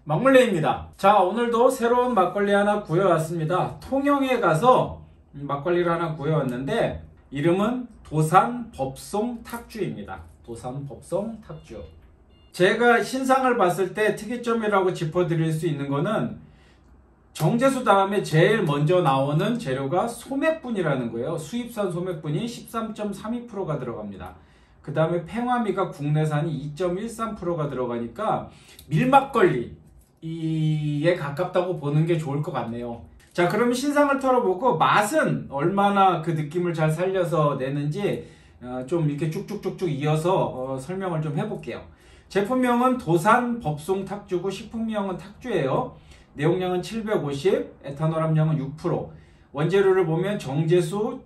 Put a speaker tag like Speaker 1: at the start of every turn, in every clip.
Speaker 1: 막물레입니다. 자, 오늘도 새로운 막걸리 하나 구해왔습니다. 통영에 가서 막걸리를 하나 구해왔는데 이름은 도산 법송 탁주입니다. 도산 법송 탁주. 제가 신상을 봤을 때 특이점이라고 짚어드릴 수 있는 거는 정제수 다음에 제일 먼저 나오는 재료가 소맥분이라는 거예요. 수입산 소맥분이 13.32%가 들어갑니다. 그 다음에 팽화미가 국내산이 2.13%가 들어가니까 밀막걸리에 가깝다고 보는 게 좋을 것 같네요. 자, 그럼 신상을 털어보고 맛은 얼마나 그 느낌을 잘 살려서 내는지 좀 이렇게 쭉쭉쭉쭉 이어서 설명을 좀 해볼게요. 제품명은 도산 법송 탁주고 식품명은 탁주예요. 내용량은 750, 에탄올 함량은 6%, 원재료를 보면 정제수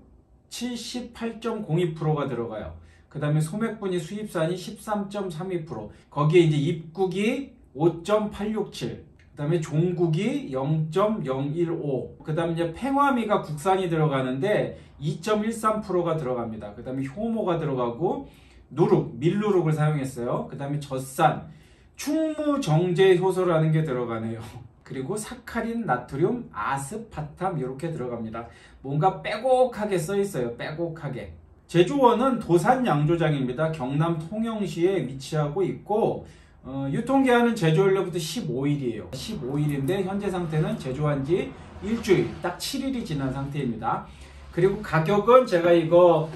Speaker 1: 78.02%가 들어가요. 그 다음에 소맥분이 수입산이 13.32%, 거기에 이제 입국이 5.867, 그 다음에 종국이 0.015, 그 다음에 이제 팽화미가 국산이 들어가는데 2.13%가 들어갑니다. 그 다음에 효모가 들어가고 누룩, 밀누룩을 사용했어요. 그 다음에 젖산, 충무정제 효소라는 게 들어가네요. 그리고 사카린, 나트륨, 아스파탐 이렇게 들어갑니다. 뭔가 빼곡하게 써 있어요. 빼곡하게. 제조원은 도산 양조장입니다. 경남 통영시에 위치하고 있고 유통기한은 제조일로부터 15일이에요. 15일인데 현재 상태는 제조한 지 일주일, 딱 7일이 지난 상태입니다. 그리고 가격은 제가 이거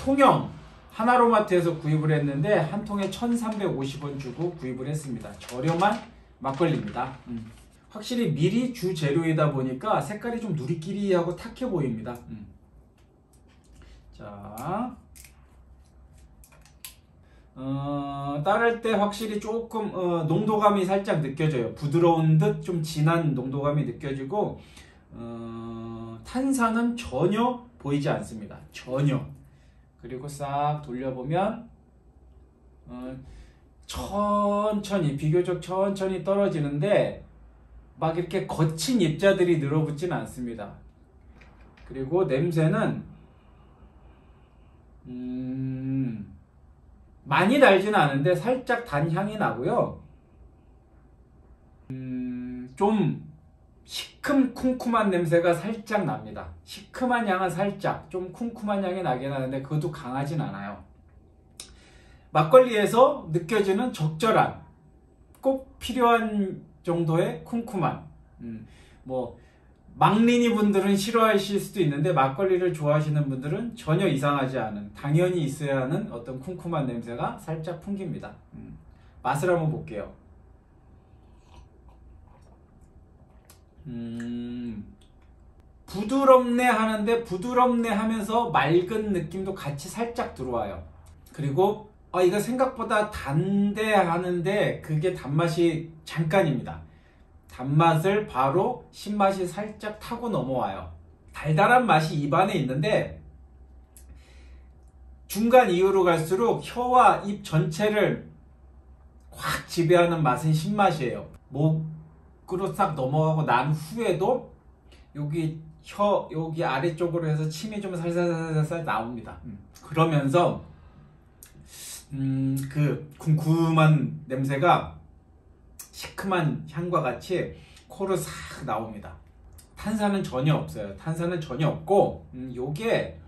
Speaker 1: 통영 하나로마트에서 구입을 했는데 한 통에 1,350원 주고 구입을 했습니다. 저렴한 막걸리입니다. 확실히 밀이 주 재료이다 보니까 색깔이 좀 누리끼리하고 탁해 보입니다. 자, 따를 때 확실히 조금 농도감이 살짝 느껴져요. 부드러운 듯 좀 진한 농도감이 느껴지고 탄산은 전혀 보이지 않습니다. 전혀. 그리고 싹 돌려보면 천천히, 비교적 천천히 떨어지는데 막 이렇게 거친 입자들이 늘어붙지는 않습니다. 그리고 냄새는 많이 달지는 않은데 살짝 단향이 나고요. 좀 시큼 쿰쿰한 냄새가 살짝 납니다. 시큼한 향은 살짝, 좀 쿰쿰한 향이 나긴 하는데 그것도 강하진 않아요. 막걸리에서 느껴지는 적절한, 꼭 필요한 정도의 쿰쿰한, 뭐 막린이 분들은 싫어하실 수도 있는데 막걸리를 좋아하시는 분들은 전혀 이상하지 않은, 당연히 있어야 하는 어떤 쿰쿰한 냄새가 살짝 풍깁니다. 맛을 한번 볼게요. 부드럽네 하는데 부드럽네 하면서 맑은 느낌도 같이 살짝 들어와요. 그리고 이거 생각보다 단데 하는데 그게 단맛이 잠깐입니다. 단맛을 바로 신맛이 살짝 타고 넘어와요. 달달한 맛이 입안에 있는데 중간 이후로 갈수록 혀와 입 전체를 확 지배하는 맛은 신맛이에요. 목으로 싹 넘어가고 난 후에도 여기 혀 여기 아래쪽으로 해서 침이 좀 살살살살 나옵니다. 그러면서 그 궁금한 냄새가 시큼한 향과 같이 코로 싹 나옵니다. 탄산은 전혀 없어요. 탄산은 전혀 없고 요게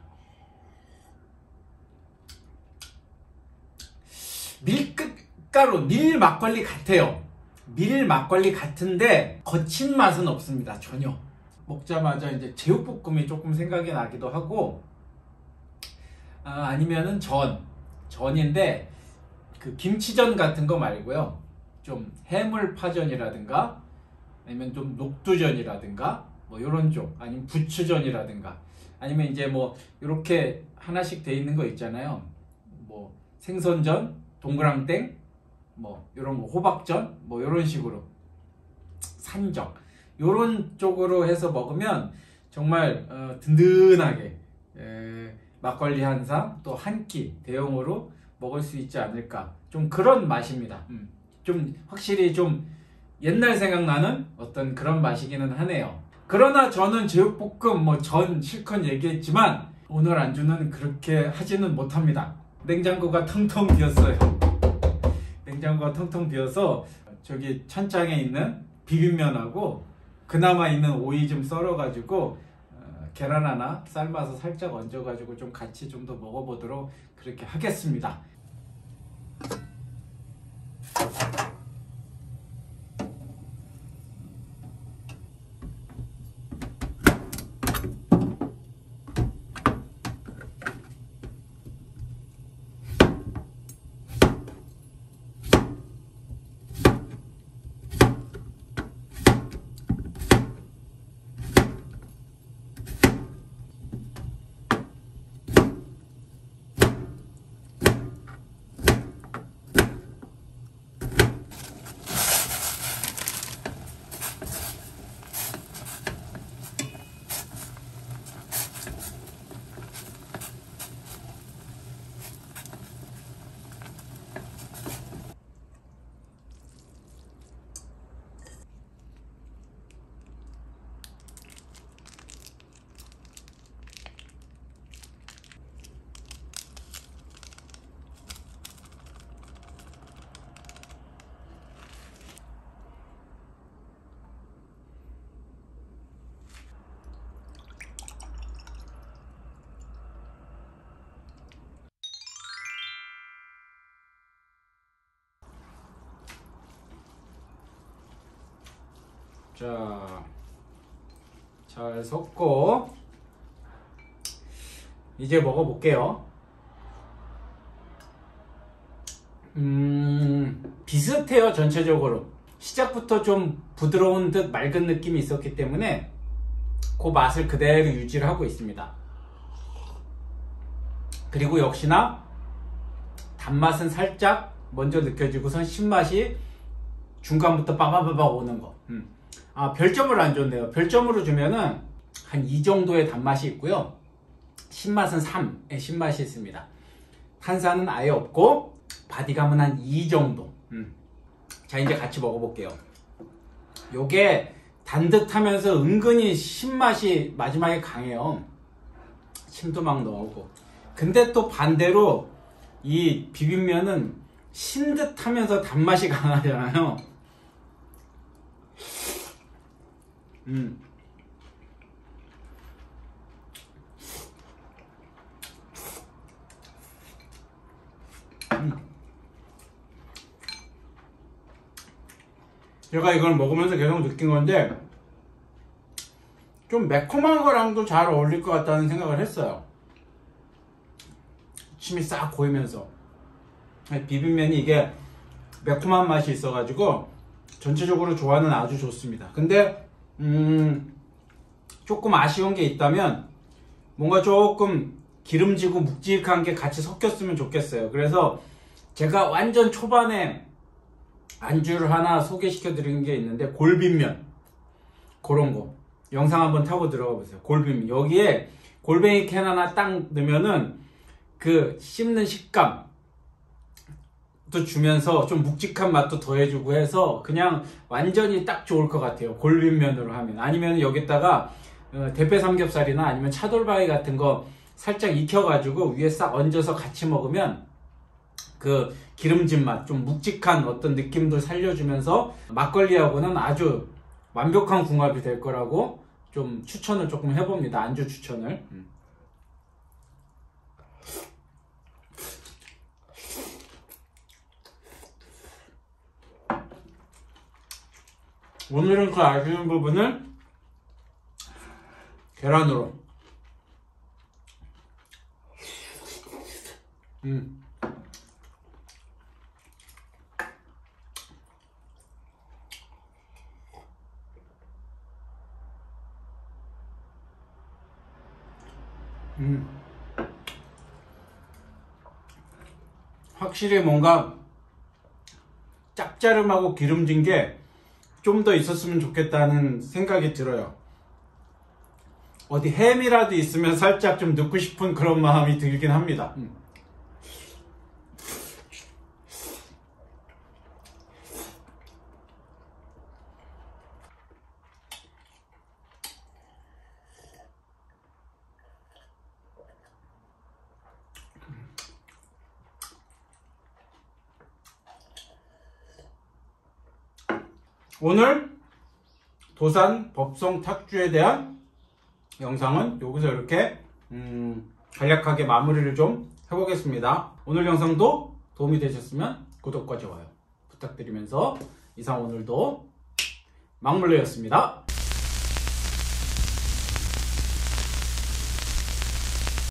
Speaker 1: 밀가루, 밀 막걸리 같아요. 밀 막걸리 같은데 거친 맛은 없습니다. 전혀. 먹자마자 이제 제육볶음이 조금 생각이 나기도 하고 아니면은 전인데 그 김치전 같은 거 말고요. 좀 해물파전이라든가 아니면 좀 녹두전이라든가 뭐 이런 쪽, 아니면 부추전이라든가 아니면 이제 뭐 이렇게 하나씩 돼 있는 거 있잖아요. 뭐 생선전, 동그랑땡, 뭐 이런 거 호박전, 뭐 이런 식으로 산적 이런 쪽으로 해서 먹으면 정말 든든하게 막걸리 한 상 또 한 끼 대용으로 먹을 수 있지 않을까, 좀 그런 맛입니다. 좀 확실히 좀 옛날 생각나는 어떤 그런 맛이기는 하네요. 그러나 저는 제육볶음 뭐 전 실컷 얘기했지만 오늘 안주는 그렇게 하지는 못합니다. 냉장고가 텅텅 비었어요. 냉장고가 텅텅 비어서 저기 찬장에 있는 비빔면하고 그나마 있는 오이 좀 썰어가지고 계란 하나 삶아서 살짝 얹어가지고 좀 같이 좀 더 먹어보도록 그렇게 하겠습니다. 자, 잘 섞고 이제 먹어볼게요. 비슷해요. 전체적으로 시작부터 좀 부드러운 듯 맑은 느낌이 있었기 때문에 그 맛을 그대로 유지를 하고 있습니다. 그리고 역시나 단맛은 살짝 먼저 느껴지고선 신맛이 중간부터 빠바바박 오는 거. 별점을 안 줬네요. 별점으로 주면은 한 2 정도의 단맛이 있고요. 신맛은 3의 신맛이 있습니다. 탄산은 아예 없고 바디감은 한 2 정도. 자, 이제 같이 먹어볼게요. 요게 단듯하면서 은근히 신맛이 마지막에 강해요. 침도 막 나오고. 근데 또 반대로 이 비빔면은 신듯하면서 단맛이 강하잖아요. 제가 이걸 먹으면서 계속 느낀 건데 좀 매콤한 거랑도 잘 어울릴 것 같다는 생각을 했어요. 침이 싹 고이면서 비빔면이 이게 매콤한 맛이 있어가지고 전체적으로 조화는 아주 좋습니다. 근데 조금 아쉬운 게 있다면 뭔가 조금 기름지고 묵직한 게 같이 섞였으면 좋겠어요. 그래서 제가 완전 초반에 안주를 하나 소개시켜 드린 게 있는데 골빈면, 그런 거 영상 한번 타고 들어가 보세요. 골빈면, 여기에 골뱅이 캔 하나 딱 넣으면은 그 씹는 식감 또 주면서 좀 묵직한 맛도 더해주고 해서 그냥 완전히 딱 좋을 것 같아요. 골빈면으로 하면. 아니면 여기다가 대패 삼겹살이나 아니면 차돌바위 같은 거 살짝 익혀가지고 위에 싹 얹어서 같이 먹으면 그 기름진 맛, 좀 묵직한 어떤 느낌도 살려주면서 막걸리하고는 아주 완벽한 궁합이 될 거라고 좀 추천을 조금 해봅니다. 안주 추천을. 오늘은 그 아쉬운 부분을 계란으로. 확실히 뭔가 짭짜름하고 기름진 게 좀 더 있었으면 좋겠다는 생각이 들어요. 어디 햄이라도 있으면 살짝 좀 넣고 싶은 그런 마음이 들긴 합니다. 오늘 도산 법성 탁주에 대한 영상은 여기서 이렇게 간략하게 마무리를 좀 해보겠습니다. 오늘 영상도 도움이 되셨으면 구독과 좋아요 부탁드리면서 이상 오늘도 막물레였습니다.